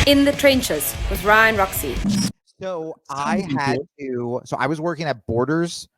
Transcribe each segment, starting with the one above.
In the Trenches with Ryan Roxie. So I was working at Borders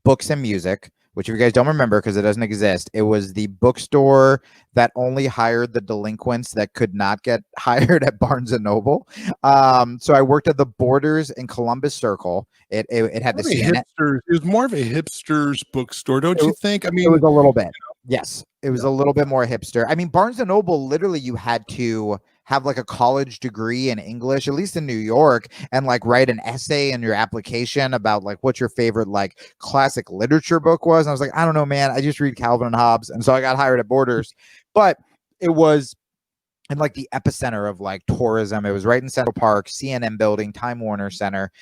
Books and Music, which if you guys don't remember because it doesn't exist, it was the bookstore that only hired the delinquents that could not get hired at Barnes and Noble. So I worked at the Borders in Columbus Circle. It had the hipsters. It was more of a hipsters bookstore, don't you think? I mean, it was a little bit. Yes, it was a little bit more hipster. I mean, Barnes and Noble, literally, you had to have like a college degree in English, at least in New York, and like write an essay in your application about like what your favorite like classic literature book was. And I was like, I don't know, man. I just read Calvin and Hobbes, and so I got hired at Borders. But it was in like the epicenter of like tourism. It was right in Central Park, CNN building, Time Warner Center,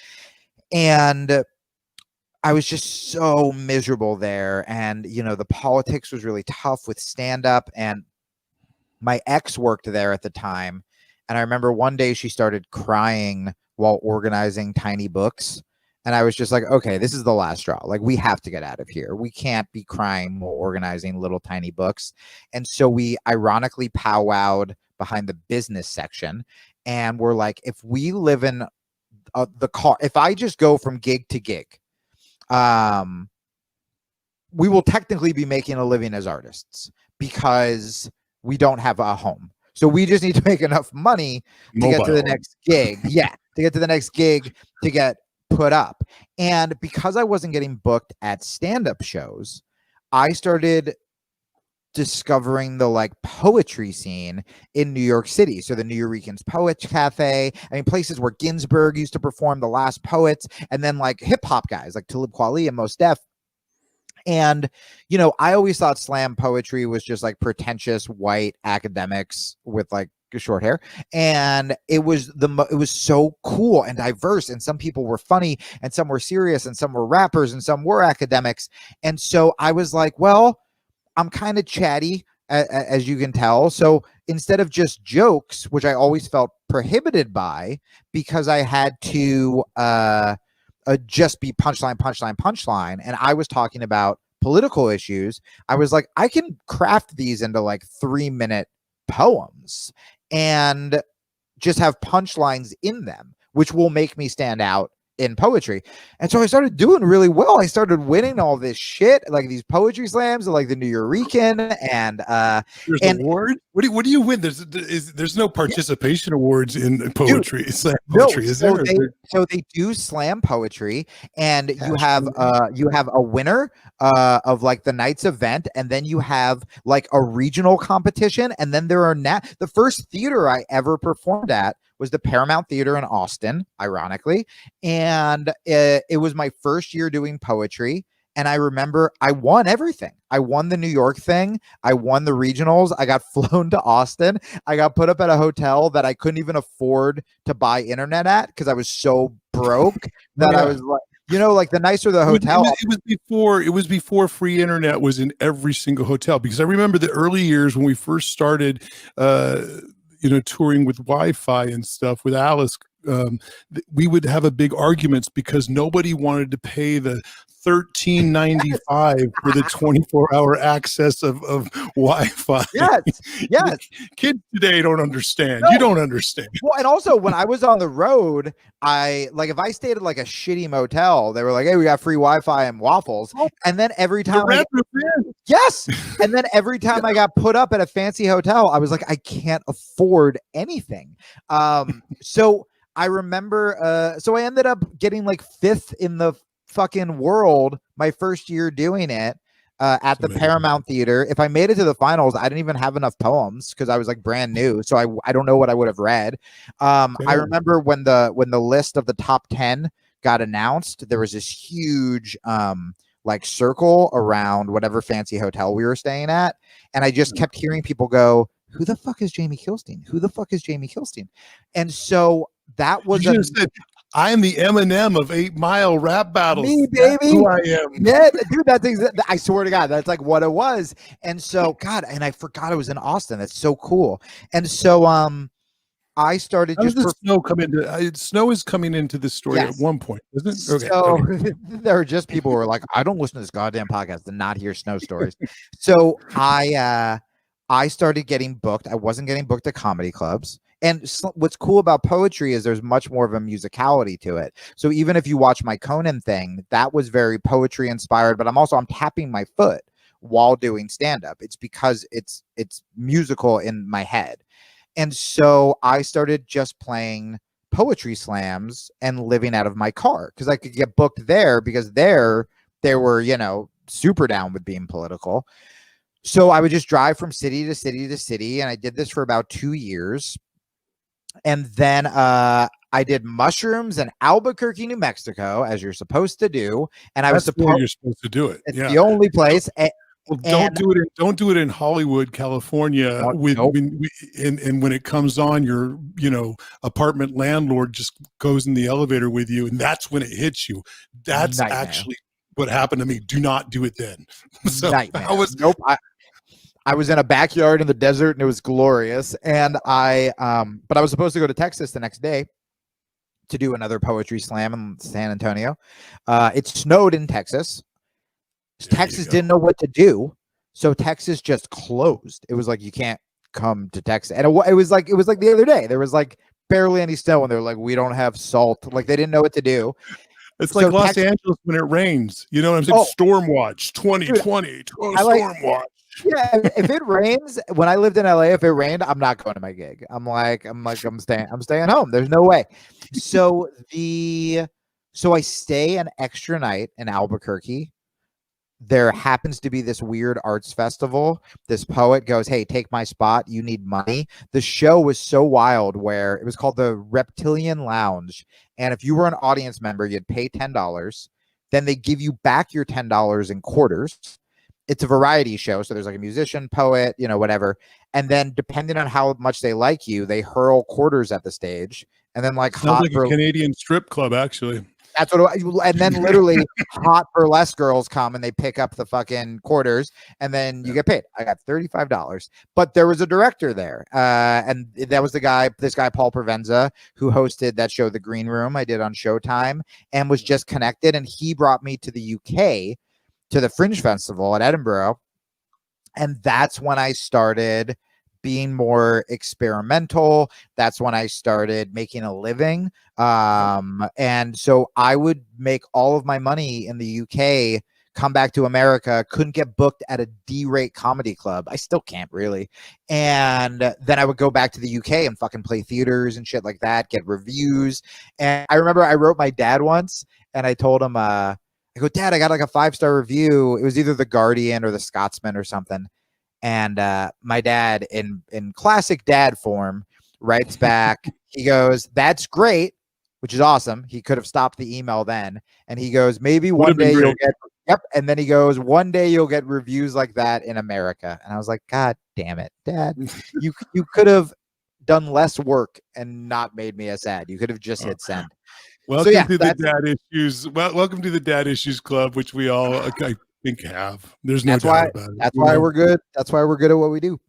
and I was just so miserable there. And, you know, the politics was really tough with stand-up. And my ex worked there at the time. And I remember one day she started crying while organizing tiny books. And I was just like, okay, this is the last straw. Like, we have to get out of here. We can't be crying while organizing little tiny books. And so we ironically powwowed behind the business section. And we're like, if we live in the car, if I just go from gig to gig, we will technically be making a living as artists because we don't have a home. So we just need to make enough money to get to the next gig. Yeah, to get to the next gig to get put up. And because I wasn't getting booked at stand-up shows, I started discovering the like poetry scene in New York City. So the New Yorkers Poets Cafe, I mean, places where Ginsberg used to perform, The Last Poets, and then like hip hop guys like Talib Kweli and Mos Def. And, you know, I always thought slam poetry was just like pretentious white academics with like short hair, and it was so cool and diverse, and some people were funny and some were serious and some were rappers and some were academics. And so I was like, well, I'm kind of chatty, as you can tell. So instead of just jokes, which I always felt prohibited by because I had to just be punchline, and I was talking about political issues, I was like, I can craft these into like 3-minute poems and just have punchlines in them, which will make me stand out in poetry. And so I started doing really well. I started winning all this shit, like these poetry slams, like the New Eurekan, and award. What do you win? There's no participation awards in poetry. Dude, slam poetry, no, is there? So they do slam poetry, and you have a winner of like the night's event, and then you have like a regional competition, and then there are the first theater I ever performed at was the Paramount Theater in Austin, ironically. And it was my first year doing poetry. And I remember I won everything. I won the New York thing. I won the regionals. I got flown to Austin. I got put up at a hotel that I couldn't even afford to buy internet at because I was so broke that I was like, you know, like the nicer the hotel. It was before free internet was in every single hotel, because I remember the early years when we first started touring with Wi-Fi and stuff with Alice. We would have a big arguments because nobody wanted to pay the $13.95 for the 24-hour access of Wi-Fi. Yes. Kids today don't understand. No. You don't understand. Well, and also when I was on the road, if I stayed at like a shitty motel, they were like, hey, we got free Wi-Fi and waffles. And then every time and then every time I got put up at a fancy hotel, I was like, I can't afford anything. So I remember, so I ended up getting like 5th in the fucking world my first year doing it at the Paramount Theater. If I made it to the finals, I didn't even have enough poems because I was like brand new, so I don't know what I would have read. I remember when the list of the top 10 got announced, there was this huge like circle around whatever fancy hotel we were staying at, and I just kept hearing people go, who the fuck is Jamie Kilstein? Who the fuck is Jamie Kilstein? And so that was I am the Eminem of 8 Mile rap battles. Me, baby. That's who I am. Yeah, dude, that's exactly. I swear to God, that's like what it was. And so, God, and I forgot it was in Austin. That's so cool. And so, I started snow come into. Snow is coming into the story at one point, isn't it? Okay. So there are just people who are like, I don't listen to this goddamn podcast and not hear snow stories. So I started getting booked. I wasn't getting booked at comedy clubs. And what's cool about poetry is there's much more of a musicality to it. So even if you watch my Conan thing, that was very poetry inspired, but I'm tapping my foot while doing stand-up. It's because it's musical in my head. And so I started just playing poetry slams and living out of my car because I could get booked there because they were, you know, super down with being political. So I would just drive from city to city to city. And I did this for about 2 years. And then I did mushrooms in Albuquerque, New Mexico, as you're supposed to do. And I was supposed, you're supposed to do it. It's the only place. Well, don't do it in Hollywood, California. And when it comes on, your apartment landlord just goes in the elevator with you, and that's when it hits you. That's actually what happened to me. Do not do it then. So nope. I was in a backyard in the desert, and it was glorious. And but I was supposed to go to Texas the next day to do another poetry slam in San Antonio. It snowed in Texas. Texas didn't know what to do, so Texas just closed. It was like, you can't come to Texas, and it was like the other day. There was like barely any snow, and they're like, we don't have salt. Like, they didn't know what to do. It's like Los Angeles when it rains. You know what I'm saying? Storm watch 2020. Storm watch. Yeah, if it rains, when I lived in LA, if it rained, I'm not going to my gig. I'm staying home. There's no way. So I stay an extra night in Albuquerque. There happens to be this weird arts festival. This poet goes, hey, take my spot. You need money. The show was so wild where it was called the Reptilian Lounge. And if you were an audience member, you'd pay $10. Then they give you back your $10 in quarters. It's a variety show. So there's like a musician, poet, whatever. And then depending on how much they like you, they hurl quarters at the stage. And then sounds like a Canadian strip club, actually. That's and then literally hot burlesque girls come and they pick up the fucking quarters, and then you get paid. I got $35, but there was a director there. And that was this guy, Paul Provenza, who hosted that show, The Green Room, I did on Showtime, and was just connected. And he brought me to the UK to the Fringe Festival at Edinburgh. And that's when I started being more experimental. That's when I started making a living. And so I would make all of my money in the UK, come back to America, couldn't get booked at a D-rate comedy club. I still can't really. And then I would go back to the UK and fucking play theaters and shit like that, get reviews. And I remember I wrote my dad once and I told him, I go, Dad, I got like a 5-star review. It was either The Guardian or The Scotsman or something. And my dad, in classic dad form, writes back. He goes, that's great, which is awesome. He could have stopped the email then. And he goes, maybe one day you'll get, yep. And then he goes, one day you'll get reviews like that in America. And I was like, God damn it, Dad. You could have done less work and not made me as sad. You could have just hit send. Welcome to the Dad Issues. Welcome to the Dad Issues Club, which we all I think have. There's no doubt about it. That's why we're good. That's why we're good at what we do.